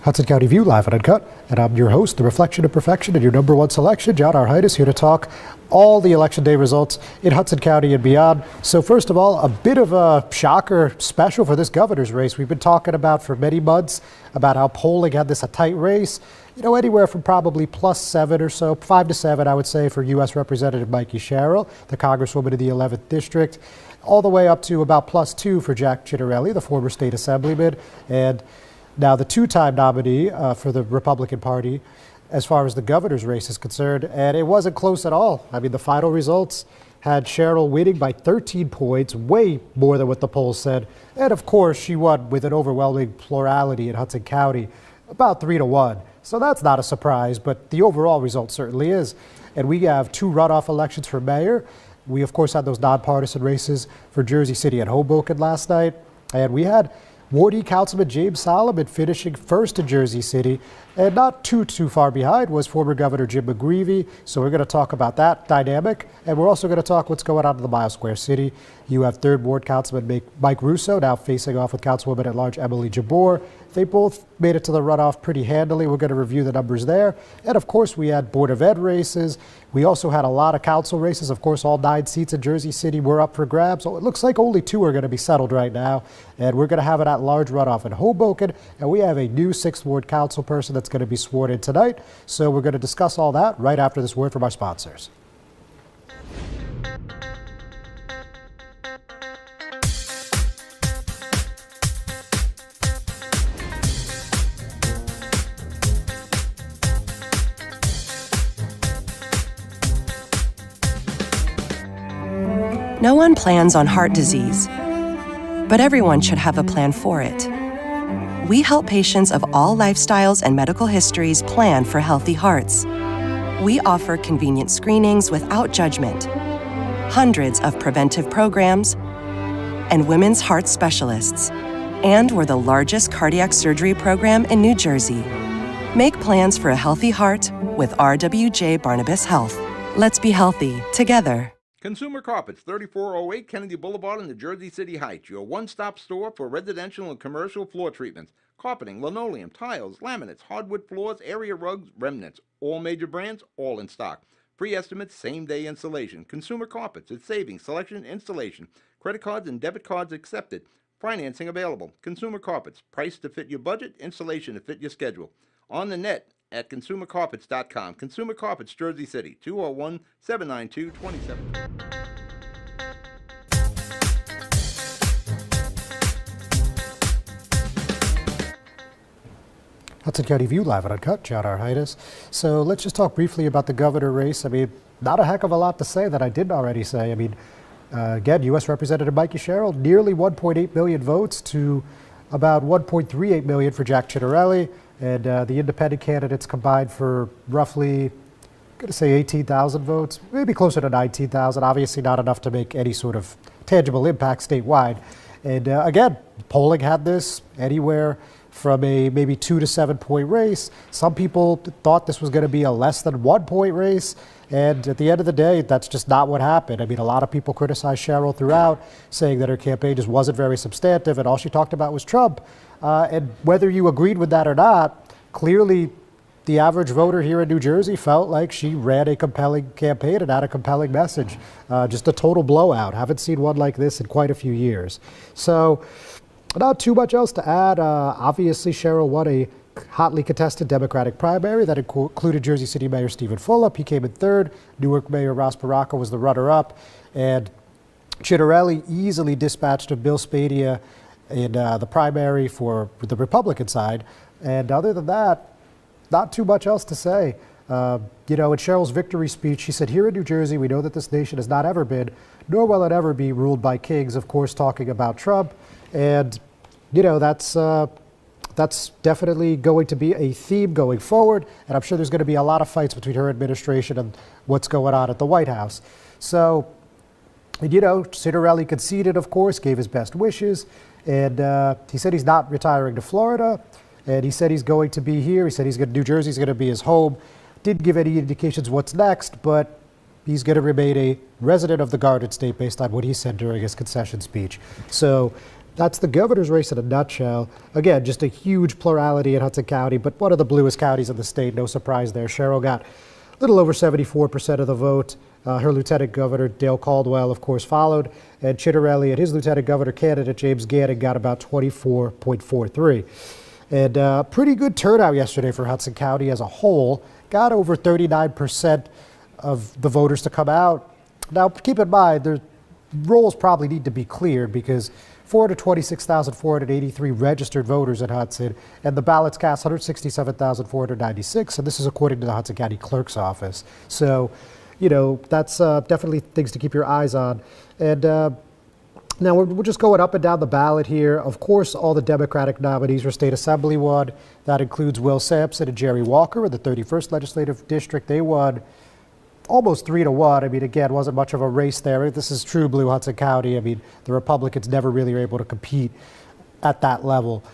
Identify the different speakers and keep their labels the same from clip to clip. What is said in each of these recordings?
Speaker 1: Hudson County View, live and uncut, and I'm your host, the reflection of perfection, and your number one selection, John R. Heinis, here to talk all the election day results in Hudson County and beyond. So first of all, a bit of a shocker special for this governor's race. We've been talking about for many months about how polling had this a tight race, anywhere from probably +7 or so, 5 to 7, I would say, for U.S. Representative Mikey Sherrill, the Congresswoman in the 11th District, all the way up to about +2 for Jack Ciattarelli, the former state assemblyman, and now the two-time nominee for the Republican Party as far as the governor's race is concerned, and it wasn't close at all. I mean, the final results had Sherrill winning by 13 points, way more than what the polls said. And of course, she won with an overwhelming plurality in Hudson County, about 3-1. So that's not a surprise, but the overall result certainly is. And we have two runoff elections for mayor. We, of course, had those nonpartisan races for Jersey City and Hoboken last night. And we had Ward E Councilman James Solomon finishing first in Jersey City, and not too far behind was former Governor Jim McGreevey. So we're going to talk about that dynamic, and we're also going to talk what's going on in the Mile Square City. You have 3rd Ward Councilman Mike Russo now facing off with Councilwoman at Large Emily Jabbour. They both made it to the runoff pretty handily. We're going to review the numbers there. And of course, we had Board of Ed races. We also had a lot of council races. Of course, all 9 seats in Jersey City were up for grabs. So it looks like only 2 are going to be settled right now. And we're going to have an at-large runoff in Hoboken. And we have a new 6th Ward council person that's going to be sworn in tonight. So we're going to discuss all that right after this word from our sponsors.
Speaker 2: No one plans on heart disease, but everyone should have a plan for it. We help patients of all lifestyles and medical histories plan for healthy hearts. We offer convenient screenings without judgment, hundreds of preventive programs, and women's heart specialists. And we're the largest cardiac surgery program in New Jersey. Make plans for a healthy heart with RWJ Barnabas Health. Let's be healthy together.
Speaker 3: Consumer Carpets, 3408 Kennedy Boulevard in the Jersey City Heights, your one-stop store for residential and commercial floor treatments, carpeting, linoleum, tiles, laminates, hardwood floors, area rugs, remnants, all major brands, all in stock. Free estimates, same-day installation. Consumer Carpets, it's savings, selection, installation. Credit cards and debit cards accepted. Financing available. Consumer Carpets, price to fit your budget, installation to fit your schedule. On the net at consumercarpets.com. Consumer Carpets, Jersey City, 201-792-27.
Speaker 1: Hudson County View, live and uncut, John R. Heinis. So let's just talk briefly about the governor race. I mean, not a heck of a lot to say that I didn't already say. I mean, again, U.S. Representative Mikey Sherrill, nearly 1.8 million votes to about 1.38 million for Jack Ciattarelli. And the independent candidates combined for roughly, I'm going to say 18,000 votes, maybe closer to 19,000. Obviously not enough to make any sort of tangible impact statewide. And again, polling had this anywhere from a maybe 2 to 7 point race. Some people thought this was going to be a less than 1 point race. And at the end of the day, that's just not what happened. I mean, a lot of people criticized Sherrill throughout, saying that her campaign just wasn't very substantive and all she talked about was Trump. And whether you agreed with that or not, clearly the average voter here in New Jersey felt like she ran a compelling campaign and had a compelling message. Just a total blowout. Haven't seen one like this in quite a few years. So not too much else to add. Obviously, Sherrill won a hotly contested Democratic primary that included Jersey City Mayor Stephen Fulop. He came in 3rd. Newark Mayor Ross Baraka was the runner-up. And Ciattarelli easily dispatched of Bill Spadia in the primary for the Republican side. And other than that, not too much else to say. In Sherrill's victory speech, she said, "Here in New Jersey, we know that this nation has not ever been, nor will it ever be, ruled by kings," of course, talking about Trump. And, that's definitely going to be a theme going forward. And I'm sure there's going to be a lot of fights between her administration and what's going on at the White House. So, Ciattarelli conceded, of course, gave his best wishes. And he said he's not retiring to Florida. And he said he's going to be here. He said New Jersey's going to be his home. Didn't give any indications what's next, but he's going to remain a resident of the Garden State based on what he said during his concession speech. So That's the governor's race in a nutshell. Again, just a huge plurality in Hudson County, but one of the bluest counties in the state. No surprise there. Cheryl got a little over 74% of the vote. Her lieutenant governor, Dale Caldwell, of course, followed. And Chitterelli and his lieutenant governor candidate, James Gannon, got about 24.43. And pretty good turnout yesterday for Hudson County as a whole. Got over 39% of the voters to come out. Now, keep in mind, the rolls probably need to be cleared because 426,483 registered voters in Hudson, and the ballots cast 167,496, and this is according to the Hudson County Clerk's Office. So, you know, that's definitely things to keep your eyes on. And now we're just going up and down the ballot here. Of course, all the Democratic nominees for State Assembly won. That includes Will Sampson and Jerry Walker in the 31st Legislative District. They won almost 3-1. I mean, again, wasn't much of a race there. This is true blue Hudson County. I mean, the Republicans never really were able to compete at that level,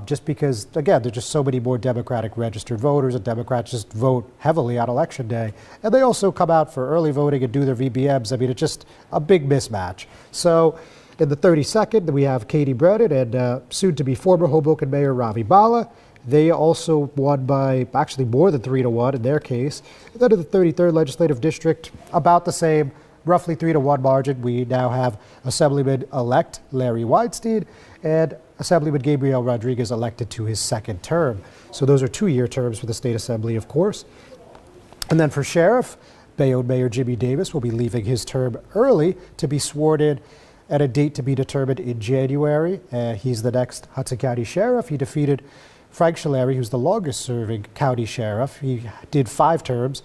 Speaker 1: just because, again, there's just so many more Democratic registered voters, and Democrats just vote heavily on Election Day. And they also come out for early voting and do their VBMs. I mean, it's just a big mismatch. So in the 32nd, we have Katie Brennan and soon-to-be former Hoboken Mayor Ravi Bala. They also won by actually more than 3-1 in their case. And then in the 33rd Legislative District, about the same, roughly 3-1 margin. We now have Assemblyman-elect Larry Weinstein and Assemblyman Gabriel Rodriguez elected to his second term. So those are 2-year terms for the State Assembly, of course. And then for Sheriff, Bayonne Mayor Jimmy Davis will be leaving his term early to be sworn in at a date to be determined in January. He's the next Hudson County Sheriff. He defeated Frank Shalary, who's the longest-serving county sheriff. He did 5 terms.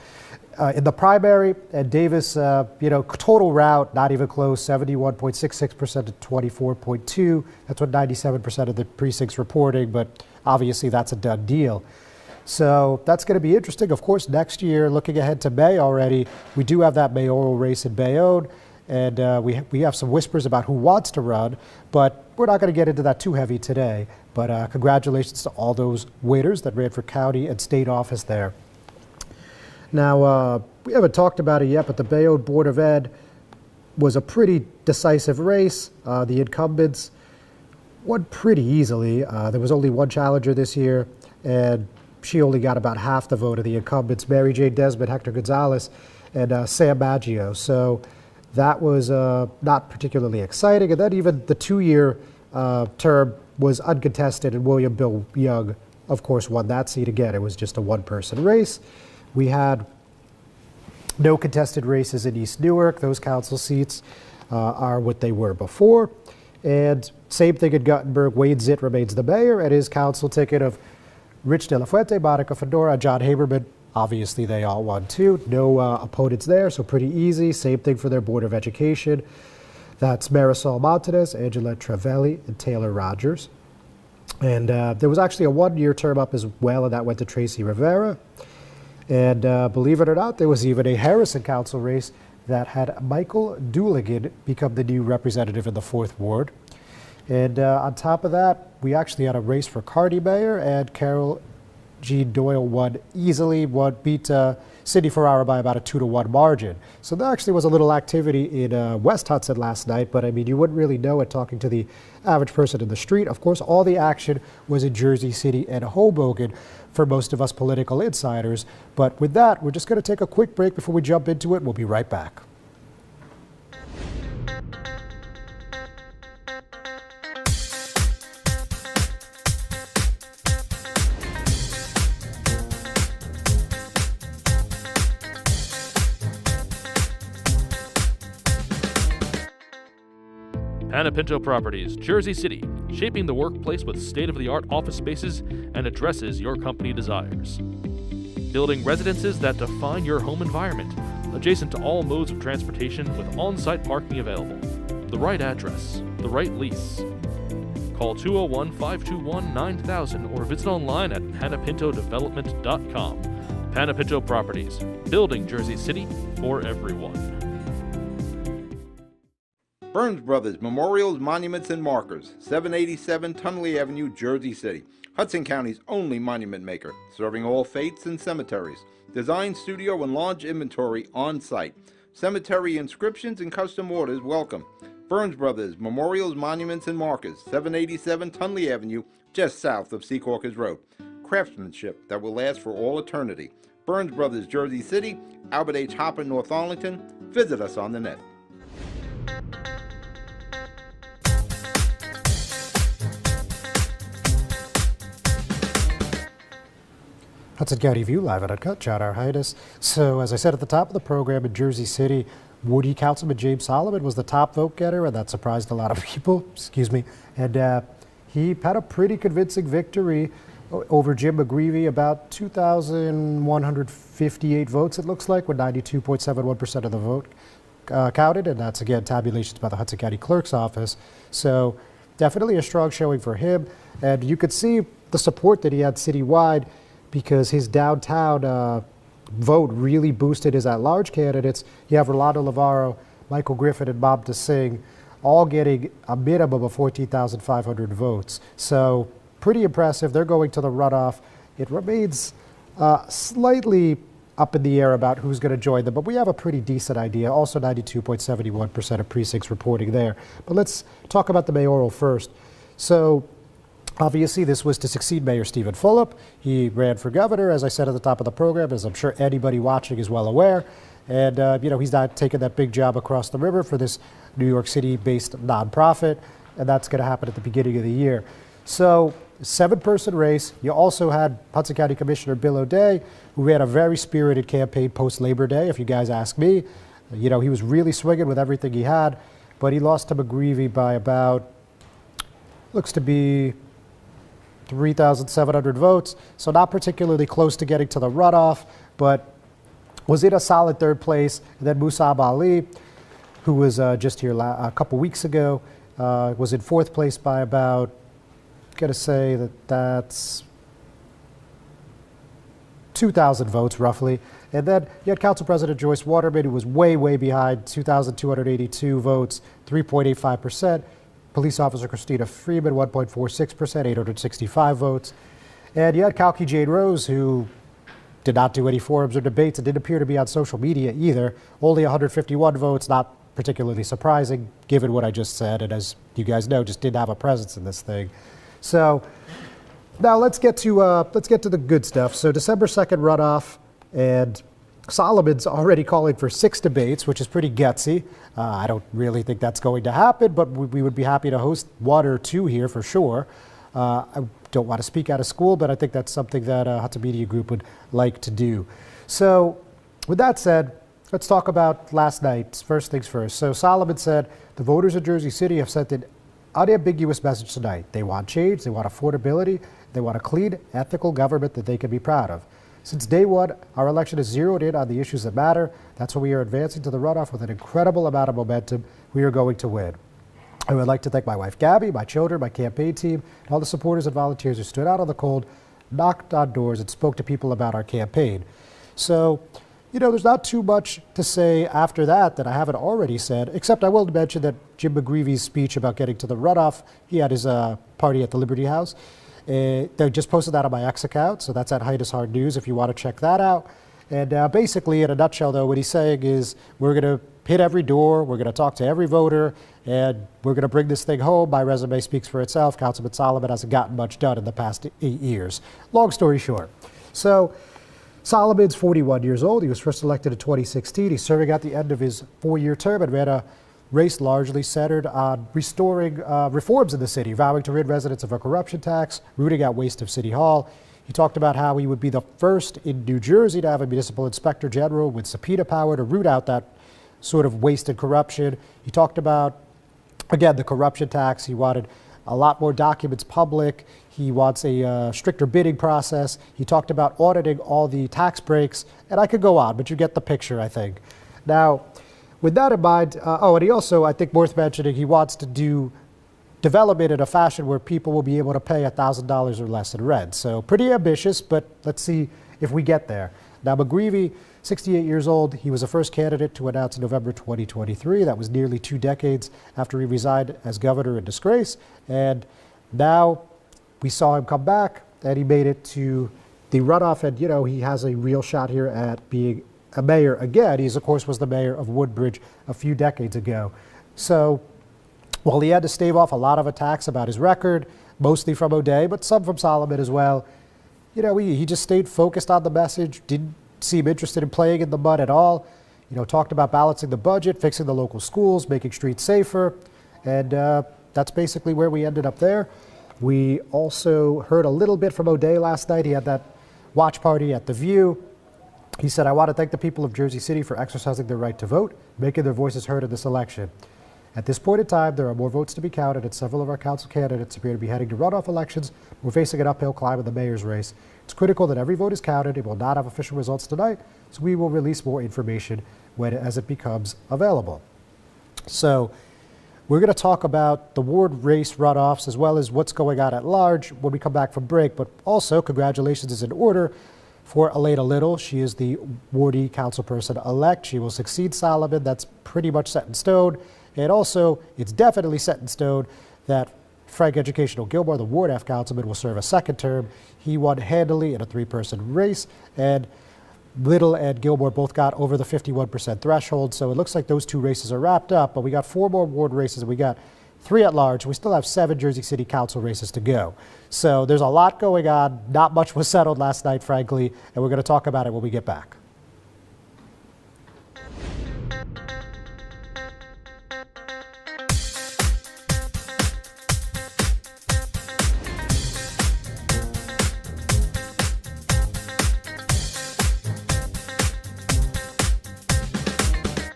Speaker 1: In the primary, and Davis, total route, not even close, 71.66% to 24.2. That's what 97% of the precincts reporting, but obviously that's a done deal. So that's going to be interesting. Of course, next year, looking ahead to May already, we do have that mayoral race in Bayonne, and we have some whispers about who wants to run, but we're not going to get into that too heavy today. But congratulations to all those winners that ran for county and state office there. Now, we haven't talked about it yet, but the Bayonne Board of Ed was a pretty decisive race. The incumbents won pretty easily. There was only one challenger this year, and she only got about half the vote of the incumbents, Mary Jane Desmond, Hector Gonzalez, and Sam Maggio. So that was not particularly exciting. And then even the 2-year term was uncontested, and William Bill Young, of course, won that seat again. It was just a one-person race. We had no contested races in East Newark. Those council seats are what they were before. And same thing in Guttenberg. Wayne Zitt remains the mayor, and his council ticket of Rich De La Fuente, Monica Fedora, John Haberman, obviously they all won too. No opponents there, so pretty easy. Same thing for their Board of Education. That's Marisol Montanez, Angela Travelli, and Taylor Rogers. And there was actually a 1-year term up as well, and that went to Tracy Rivera. And believe it or not, there was even a Harrison Council race that had Michael Dooligan become the new representative in the 4th Ward. And on top of that, we actually had a race for Kearney Mayor, and Carol G. Doyle won easily, beat Cindy Ferrara by about a 2-1 margin. So there actually was a little activity in West Hudson last night, but I mean, you wouldn't really know it talking to the average person in the street. Of course, all the action was in Jersey City and Hoboken for most of us political insiders. But with that, we're just going to take a quick break before we jump into it. We'll be right back.
Speaker 4: Panepinto Properties, Jersey City, shaping the workplace with state-of-the-art office spaces and addresses your company desires. Building residences that define your home environment, adjacent to all modes of transportation with on-site parking available. The right address, the right lease. Call 201-521-9000 or visit online at panepintodevelopment.com. Panepinto Properties, building Jersey City for everyone.
Speaker 3: Burns Brothers Memorials, Monuments, and Markers, 787 Tunley Avenue, Jersey City. Hudson County's only monument maker, serving all faiths and cemeteries. Design, studio, and launch inventory on site. Cemetery inscriptions and custom orders welcome. Burns Brothers Memorials, Monuments, and Markers, 787 Tunley Avenue, just south of Secaucus Road. Craftsmanship that will last for all eternity. Burns Brothers, Jersey City, Albert H. Hopper, North Arlington. Visit us on the net.
Speaker 1: Hudson County View live and uncut. John R. Heinis. So, as I said at the top of the program, in Jersey City, Woody Councilman James Solomon was the top vote getter, and that surprised a lot of people. Excuse me. And he had a pretty convincing victory over Jim McGreevy, about 2,158 votes, it looks like, with 92.71% of the vote counted. And that's, again, tabulations by the Hudson County Clerk's Office. So, definitely a strong showing for him. And you could see the support that he had citywide, because his downtown vote really boosted his at-large candidates. You have Rolando Lavarro, Michael Griffin, and Bob DeSing all getting a minimum of 14,500 votes. So pretty impressive. They're going to the runoff. It remains slightly up in the air about who's going to join them, but we have a pretty decent idea. Also 92.71% of precincts reporting there. But let's talk about the mayoral first. So obviously, this was to succeed Mayor Stephen Fulop. He ran for governor, as I said at the top of the program, as I'm sure anybody watching is well aware. And, he's not taking that big job across the river for this New York City-based nonprofit, and that's going to happen at the beginning of the year. So, 7-person race. You also had Hudson County Commissioner Bill O'Day, who ran a very spirited campaign post-Labor Day, if you guys ask me. He was really swinging with everything he had, but he lost to McGreevy by about, looks to be 3,700 votes, so not particularly close to getting to the runoff, but was in a solid third place. And then Musab Ali, who was just here a couple weeks ago, was in fourth place by about, gotta say that's 2,000 votes roughly. And then you had Council President Joyce Waterman, who was way, way behind, 2,282 votes, 3.85%. Police Officer Christina Freeman, 1.46%, 865 votes. And you had Kalki Jane Rose, who did not do any forums or debates and didn't appear to be on social media either. Only 151 votes, not particularly surprising, given what I just said. And as you guys know, just didn't have a presence in this thing. So now let's get to the good stuff. So December 2nd runoff, and Solomon's already calling for 6 debates, which is pretty gutsy. I don't really think that's going to happen, but we would be happy to host 1 or 2 here for sure. I don't want to speak out of school, but I think that's something that Hudson Media Group would like to do. So with that said, let's talk about last night. First things first. So Solomon said the voters of Jersey City have sent an unambiguous message tonight. They want change, they want affordability, they want a clean, ethical government that they can be proud of. Since day one, our election is zeroed in on the issues that matter. That's why we are advancing to the runoff with an incredible amount of momentum. We are going to win. I would like to thank my wife, Gabby, my children, my campaign team, and all the supporters and volunteers who stood out on the cold, knocked on doors, and spoke to people about our campaign. So, there's not too much to say after that I haven't already said, except I will mention that Jim McGreevy's speech about getting to the runoff, he had his party at the Liberty House. They just posted that on my X account, so that's at Heinis Hard News if you want to check that out. And basically, in a nutshell, though, what he's saying is we're going to hit every door, we're going to talk to every voter, and we're going to bring this thing home. My resume speaks for itself. Councilman Solomon hasn't gotten much done in the past 8 years. Long story short. So Solomon's 41 years old. He was first elected in 2016. He's serving at the end of his 4-year term and ran a race largely centered on restoring reforms in the city, vowing to rid residents of a corruption tax, rooting out waste of City Hall. He talked about how he would be the first in New Jersey to have a municipal inspector general with subpoena power to root out that sort of waste and corruption. He talked about, again, the corruption tax. He wanted a lot more documents public. He wants a stricter bidding process. He talked about auditing all the tax breaks, and I could go on, but you get the picture, I think. Now, with that in mind, and he also, I think worth mentioning, he wants to do development in a fashion where people will be able to pay $1,000 or less in rent. So pretty ambitious, but let's see if we get there. Now, McGreevy, 68 years old, he was the first candidate to announce in November 2023. That was nearly 2 decades after he resigned as governor in disgrace. And now we saw him come back, and he made it to the runoff. And, he has a real shot here at being a mayor again. He, of course, was the mayor of Woodbridge a few decades ago. So While he had to stave off a lot of attacks about his record, mostly from O'Day, but some from Solomon as well, he just stayed focused on the message, didn't seem interested in playing in the mud at all. Talked about balancing the budget, fixing the local schools, making streets safer, and that's basically where we ended up there. We also heard a little bit from O'Day last night. He had that watch party at The View. He said, "I want to thank the people of Jersey City for exercising their right to vote, making their voices heard in this election. At this point in time, there are more votes to be counted, and several of our council candidates appear to be heading to runoff elections. We're facing an uphill climb in the mayor's race. It's critical that every vote is counted. It will not have official results tonight, so we will release more information as it becomes available." So we're going to talk about the ward race runoffs as well as what's going on at large when we come back from break. But also, congratulations is in order for Elena Little. She is the Wardee councilperson-elect. She will succeed Solomon. That's pretty much set in stone. And also, it's definitely set in stone that Frank Educational Gilmore, the Ward F councilman, will serve a second term. He won handily in a three-person race, and Little and Gilmore both got over the 51% threshold. So it looks like those two races are wrapped up, but we got 4 more ward races, and we got 3 at large. We still have 7 Jersey City Council races to go. So there's a lot going on. Not much was settled last night, frankly, and we're going to talk about it when we get back.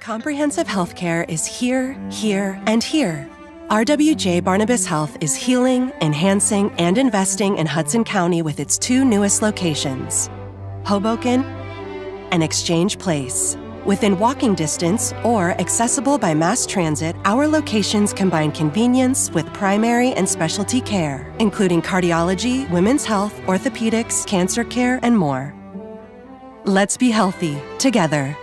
Speaker 2: Comprehensive healthcare is here, here, and here. RWJ Barnabas Health is healing, enhancing, and investing in Hudson County with its 2 newest locations, Hoboken and Exchange Place. Within walking distance or accessible by mass transit, our locations combine convenience with primary and specialty care, including cardiology, women's health, orthopedics, cancer care, and more. Let's be healthy together.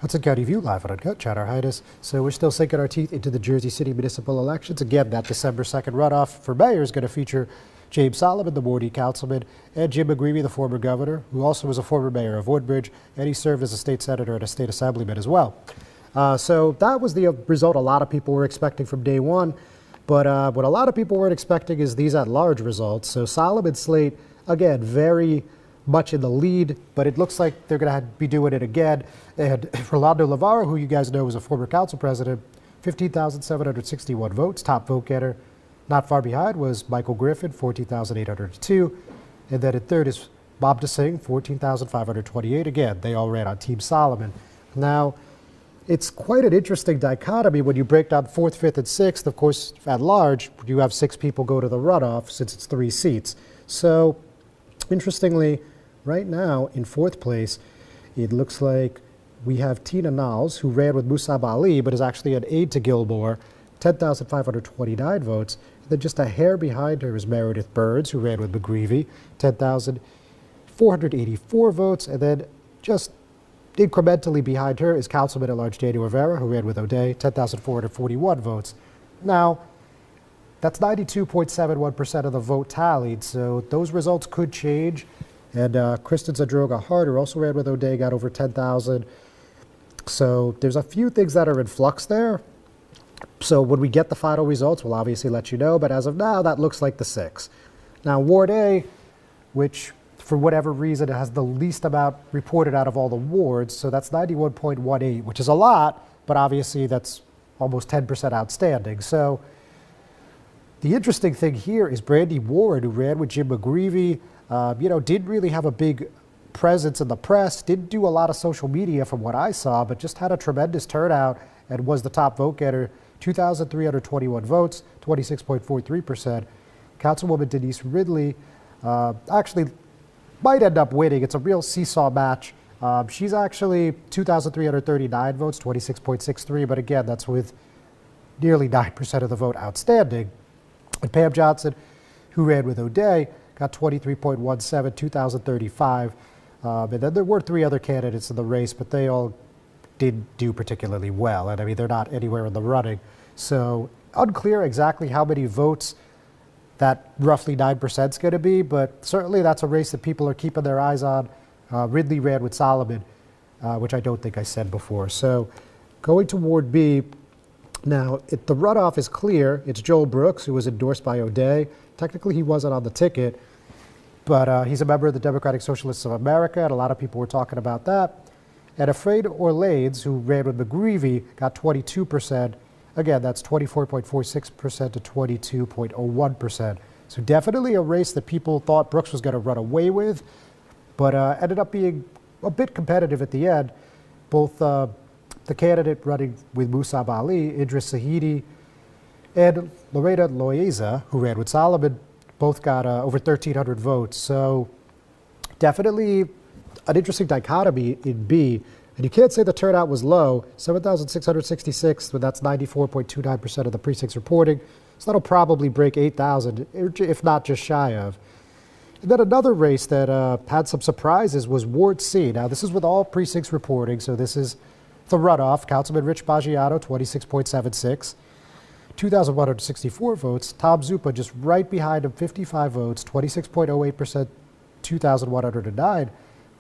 Speaker 1: Hudson County View live on Uncut, Chad Heinis. So we're still sinking our teeth into the Jersey City municipal elections. Again, that December 2nd runoff for mayor is going to feature James Solomon, the Wardee councilman, and Jim McGreevy, the former governor, who also was a former mayor of Woodbridge, and he served as a state senator and a state assemblyman as well. So that was the result a lot of people were expecting from day one. But what a lot of people weren't expecting is these at-large results. So Solomon slate, again, very much in the lead, but it looks like they're going to be doing it again. And Rolando Lavarra, who you guys know is a former council president, 15,761 votes, top vote getter. Not far behind was Michael Griffin, 14,802. And then in third is Bob DeSing, 14,528. Again, they all ran on Team Solomon. Now, it's quite an interesting dichotomy when you break down 4th, 5th, and 6th. Of course, at large, you have 6 people go to the runoff since it's 3 seats. So, interestingly, right now in 4th place, it looks like we have Tina Knowles, who ran with Musab Ali, but is actually an aide to Gilmore, 10,529 votes. And then just a hair behind her is Meredith Burns, who ran with McGreevy, 10,484 votes. And then just incrementally behind her is Councilman at Large Daniel Rivera, who ran with O'Day, 10,441 votes. Now, that's 92.71% of the vote tallied, so those results could change. And Kristen Zadroga-Hart, who also ran with O'Day, got over 10,000. So there's a few things that are in flux there. So when we get the final results, we'll obviously let you know. But as of now, that looks like the 6. Now, Ward A, which for whatever reason has the least amount reported out of all the wards, so that's 91.18, which is a lot, but obviously that's almost 10% outstanding. So the interesting thing here is Brandy Ward, who ran with Jim McGreevy, didn't really have a big presence in the press, didn't do a lot of social media from what I saw, but just had a tremendous turnout and was the top vote getter, 2,321 votes, 26.43%. Councilwoman Denise Ridley actually might end up winning. It's a real seesaw match. She's actually 2,339 votes, 26.63, but again, that's with nearly 9% of the vote outstanding. And Pam Johnson, who ran with O'Day, got 23.17, 2,035. And then there were 3 other candidates in the race, but they all didn't do particularly well. And I mean, they're not anywhere in the running. So unclear exactly how many votes that roughly 9% is going to be, but certainly that's a race that people are keeping their eyes on. Ridley ran with Solomon, which I don't think I said before. So going to Ward B, now the runoff is clear. It's Joel Brooks, who was endorsed by O'Day. Technically, he wasn't on the ticket, but he's a member of the Democratic Socialists of America, and a lot of people were talking about that. And Afraid Orleans, who ran with McGreevy, got 22%. Again, that's 24.46% to 22.01%. So definitely a race that people thought Brooks was going to run away with, but ended up being a bit competitive at the end. Both the candidate running with Musab Ali, Idris Sahidi, and Lorena Loaiza, who ran with Solomon, both got over 1,300 votes. So definitely an interesting dichotomy in B. And you can't say the turnout was low, 7,666, but that's 94.29% of the precincts reporting. So that'll probably break 8,000, if not just shy of. And then another race that had some surprises was Ward C. Now, this is with all precincts reporting, so this is the runoff. Councilman Rich Baggiano, 26.76, 2,164 votes. Tom Zupa just right behind him, 55 votes, 26.08%, 2,109.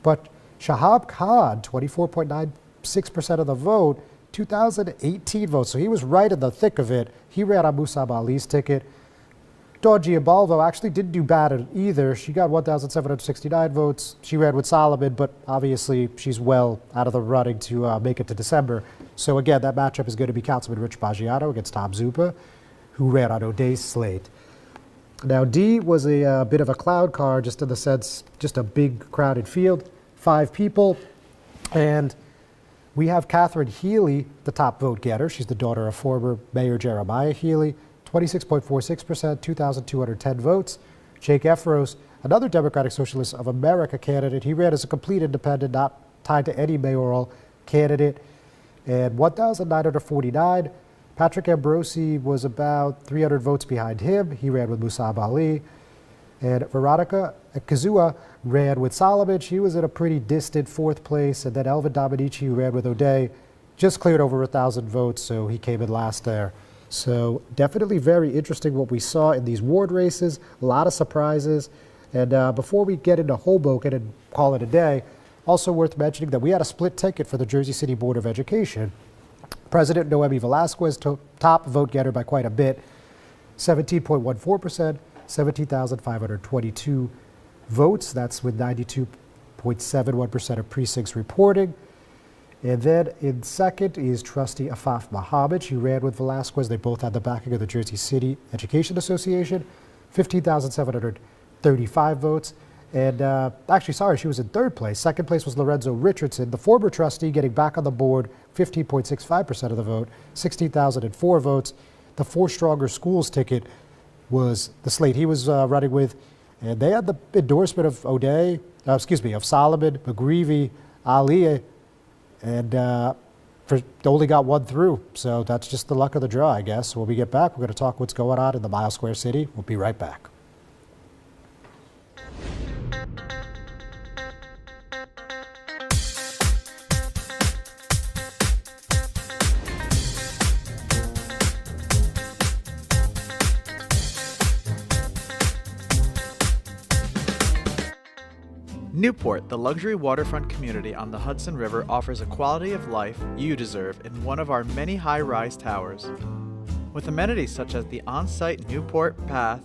Speaker 1: But Shahab Khan, 24.96% of the vote, 2,018 votes. So he was right in the thick of it. He ran on Musab Ali's ticket. Dawn Giambalvo actually didn't do bad either. She got 1,769 votes. She ran with Solomon, but obviously she's well out of the running to make it to December. So again, that matchup is going to be Councilman Rich Baggiano against Tom Zupa, who ran on O'Day's slate. Now, D was a bit of a cloud car, just in the sense, just a big crowded field, 5 people. And we have Catherine Healy, the top vote getter. She's the daughter of former Mayor Jeremiah Healy, 26.46%, 2,210 votes. Jake Efros, another Democratic Socialist of America candidate. He ran as a complete independent, not tied to any mayoral candidate, and 1,949. Patrick Ambrosi was about 300 votes behind him. He ran with Musab Ali. And Veronica Kazua ran with Solomon. She was in a pretty distant 4th place. And then Elvin Dominici, who ran with O'Day, just cleared over 1,000 votes, so he came in last there. So definitely very interesting what we saw in these ward races, a lot of surprises. And before we get into Hoboken and call it a day, also worth mentioning that we had a split ticket for the Jersey City Board of Education. President Noemi Velasquez, top vote getter by quite a bit, 17.14%, 17,522 votes. That's with 92.71% of precincts reporting. And then in second is Trustee Afaf Mohammed. She ran with Velasquez. They both had the backing of the Jersey City Education Association, 15,735 votes. And actually, sorry, she was in 3rd place. 2nd place was Lorenzo Richardson, the former trustee, getting back on the board, 15.65% of the vote, 16,004 votes. The 4 Stronger Schools ticket was the slate he was running with. And they had the endorsement of O'Day, of Solomon, McGreevy, Ali, and only got 1 through. So that's just the luck of the draw, I guess. When we get back, we're going to talk what's going on in the Mile Square City. We'll be right back.
Speaker 5: Newport, the luxury waterfront community on the Hudson River, offers a quality of life you deserve in one of our many high-rise towers. With amenities such as the on-site Newport Path,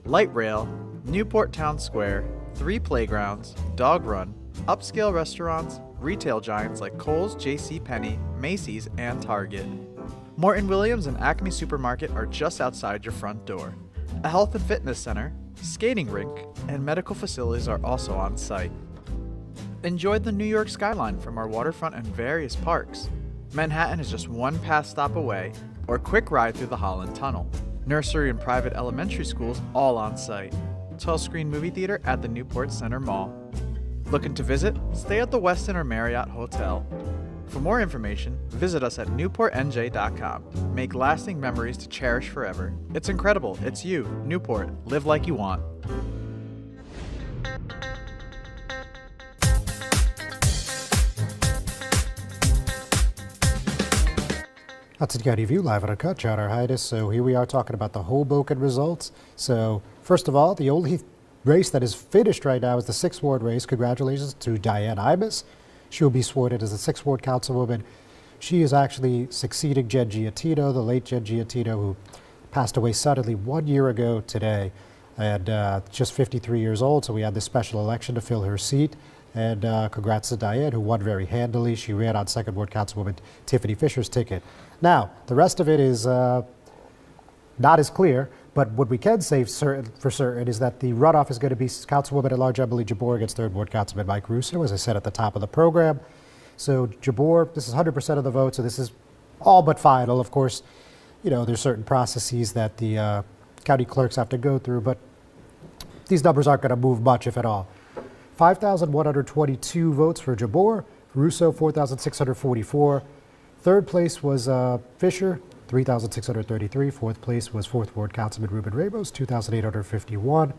Speaker 5: light rail, Newport Town Square, 3 playgrounds, dog run, upscale restaurants, retail giants like Kohl's, JCPenney, Macy's, and Target. Morton Williams and Acme Supermarket are just outside your front door. A health and fitness center, skating rink, and medical facilities are also on site. Enjoy the New York skyline from our waterfront and various parks. Manhattan is just 1 pass stop away, or quick ride through the Holland Tunnel. Nursery and private elementary schools all on site. 12-screen movie theater at the Newport Center Mall. Looking to visit? Stay at the Westin or Marriott Hotel. For more information, visit us at newportnj.com. Make lasting memories to cherish forever. It's incredible. It's you, Newport. Live like you want.
Speaker 1: Hudson County View, live and uncut, John Heinis. So here we are talking about the Hoboken results. So first of all, the only race that is finished right now is the 6th Ward race. Congratulations to Diane Heinis. She will be sworn in as the 6th Ward Councilwoman. She is actually succeeding Jen Giattino, the late Jen Giattino, who passed away suddenly 1 year ago today, and just 53 years old. So we had this special election to fill her seat. And congrats to Diane, who won very handily. She ran on 2nd Ward Councilwoman Tiffany Fisher's ticket. Now, the rest of it is not as clear, but what we can say for certain is that the runoff is going to be Councilwoman at Large Emily Jabbour against 3rd Ward Councilman Mike Russo, as I said at the top of the program. So Jabbour, this is 100% of the vote, so this is all but final. Of course, you know, there's certain processes that the county clerks have to go through, but these numbers aren't going to move much, if at all. 5,122 votes for Jabbour, Russo 4,644. Third place was Fisher, 3,633. Fourth place was 4th Ward Councilman Ruben Ramos, 2,851.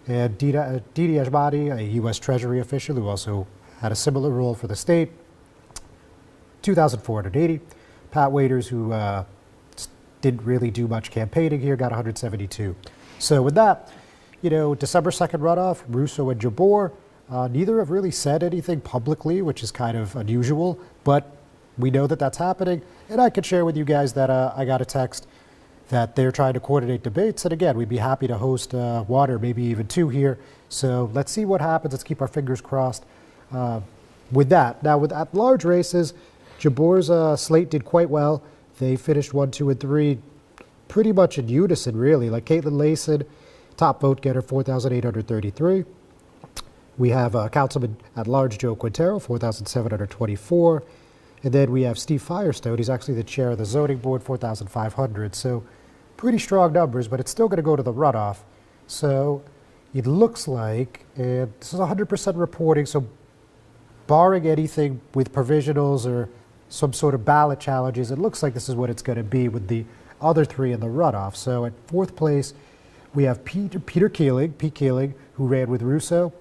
Speaker 1: And Didi Ajmadi, a U.S. Treasury official who also had a similar role for the state, 2,480. Pat Waiters, who didn't really do much campaigning here, got 172. So with that, you know, December 2nd runoff, Russo and Jabbour, neither have really said anything publicly, which is kind of unusual, but we know that that's happening. And I could share with you guys that I got a text that they're trying to coordinate debates. And again, we'd be happy to host one or maybe even 2 here. So let's see what happens. Let's keep our fingers crossed with that. Now, with at-large races, Jabbour's slate did quite well. They finished 1, 2, and 3 pretty much in unison, really. Like Caitlin Layson, top vote getter, 4,833. We have Councilman at Large Joe Quintero, 4,724. And then we have Steve Firestone. He's actually the chair of the zoning board, 4,500. So pretty strong numbers, but it's still going to go to the runoff. So it looks like, and this is 100% reporting, so barring anything with provisionals or some sort of ballot challenges, it looks like this is what it's going to be with the other 3 in the runoff. So at 4th place, we have Pete Keeling, who ran with Russo.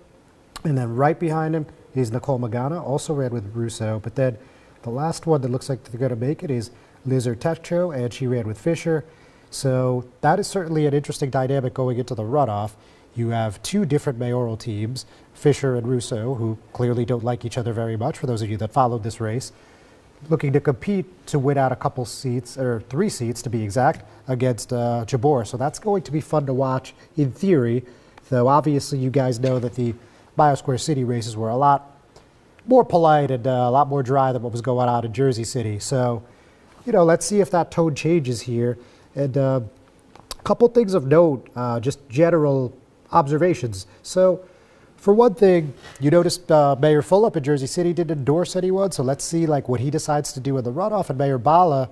Speaker 1: And then right behind him is Nicole Magana, also ran with Russo. But then the last one that looks like they're going to make it is Liz Techo, and she ran with Fisher. So that is certainly an interesting dynamic going into the runoff. You have 2 different mayoral teams, Fisher and Russo, who clearly don't like each other very much, for those of you that followed this race, looking to compete to win out a couple seats, or 3 seats to be exact, against Jabbour. So that's going to be fun to watch in theory, though obviously you guys know that the Biosquare City races were a lot more polite and a lot more dry than what was going on in Jersey City. So, you know, let's see if that tone changes here. And a couple things of note, just general observations. So, for one thing, you noticed Mayor Fulop in Jersey City didn't endorse anyone, so let's see like what he decides to do in the runoff. And Mayor Bala,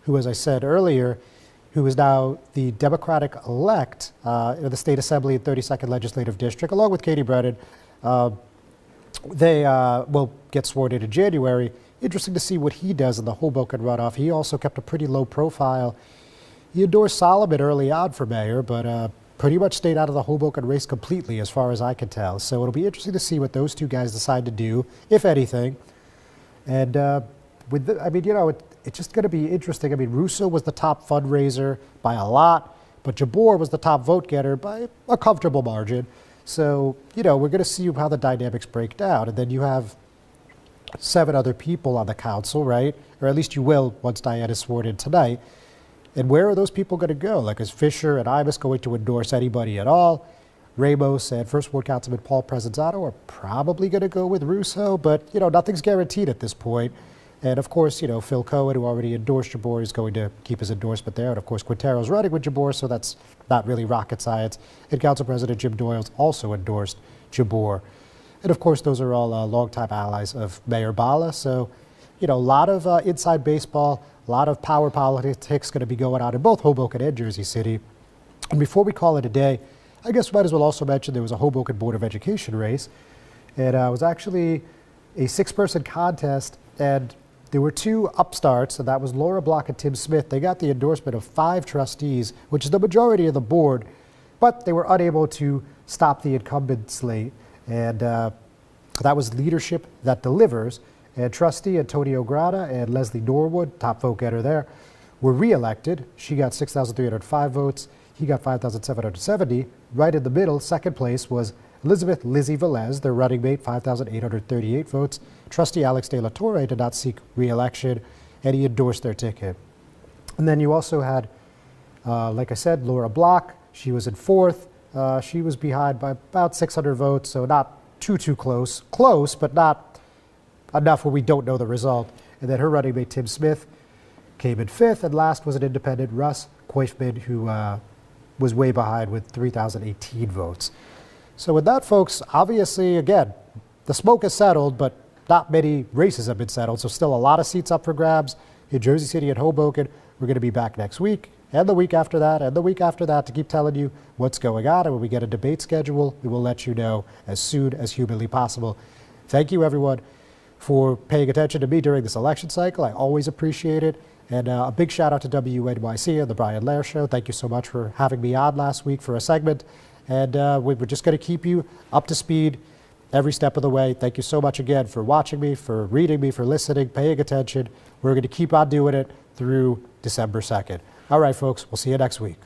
Speaker 1: who, as I said earlier, who is now the Democratic elect in the State Assembly and 32nd Legislative District, along with Katie Brennan, they will get sworn in January. Interesting to see what he does in the Hoboken runoff. He also kept a pretty low profile. He endorsed Solomon early on for mayor, but pretty much stayed out of the Hoboken race completely, as far as I can tell. So it'll be interesting to see what those 2 guys decide to do, if anything. And I mean, you know, it's just going to be interesting. I mean, Russo was the top fundraiser by a lot, but Jabbour was the top vote getter by a comfortable margin. So, you know, we're going to see how the dynamics break down. And then you have 7 other people on the council, right? Or at least you will once Diane is sworn in tonight. And where are those people going to go? Like, is Fisher and Imus going to endorse anybody at all? Ramos and 1st Ward Councilman Paul Presenzano are probably going to go with Russo, but, you know, nothing's guaranteed at this point. And, of course, you know, Phil Cohen, who already endorsed Jabbour, is going to keep his endorsement there. And, of course, Quintero's running with Jabbour, so that's not really rocket science. And Council President Jim Doyle's also endorsed Jabbour. And, of course, those are all longtime allies of Mayor Bala. So, you know, a lot of inside baseball, a lot of power politics going to be going on in both Hoboken and Jersey City. And before we call it a day, I guess we might as well also mention there was a Hoboken Board of Education race. And it was actually a 6-person contest, and there were 2 upstarts, and that was Laura Block and Tim Smith. They got the endorsement of 5 trustees, which is the majority of the board, but they were unable to stop the incumbent slate. And that was Leadership That Delivers. And trustee Antonio Grata and Leslie Norwood, top vote getter there, were re-elected. She got 6,305 votes. He got 5,770. Right in the middle, second place was Elizabeth Lizzie Velez, their running mate, 5,838 votes. Trustee Alex De La Torre did not seek re-election, and he endorsed their ticket. And then you also had, like I said, Laura Block. She was in fourth. She was behind by about 600 votes, so not too close. Close, but not enough where we don't know the result. And then her running mate, Tim Smith, came in fifth. And last was an independent, Russ Koifman, who was way behind with 3,018 votes. So with that, folks, obviously, again, the smoke has settled, but not many races have been settled. So still a lot of seats up for grabs in Jersey City and Hoboken. We're going to be back next week and the week after that and the week after that to keep telling you what's going on. And when we get a debate schedule, we will let you know as soon as humanly possible. Thank you, everyone, for paying attention to me during this election cycle. I always appreciate it. And a big shout out to WNYC and the Brian Lair Show. Thank you so much for having me on last week for a segment. And we're just going to keep you up to speed every step of the way. Thank you so much again for watching me, for reading me, for listening, paying attention. We're going to keep on doing it through December 2nd. All right, folks, we'll see you next week.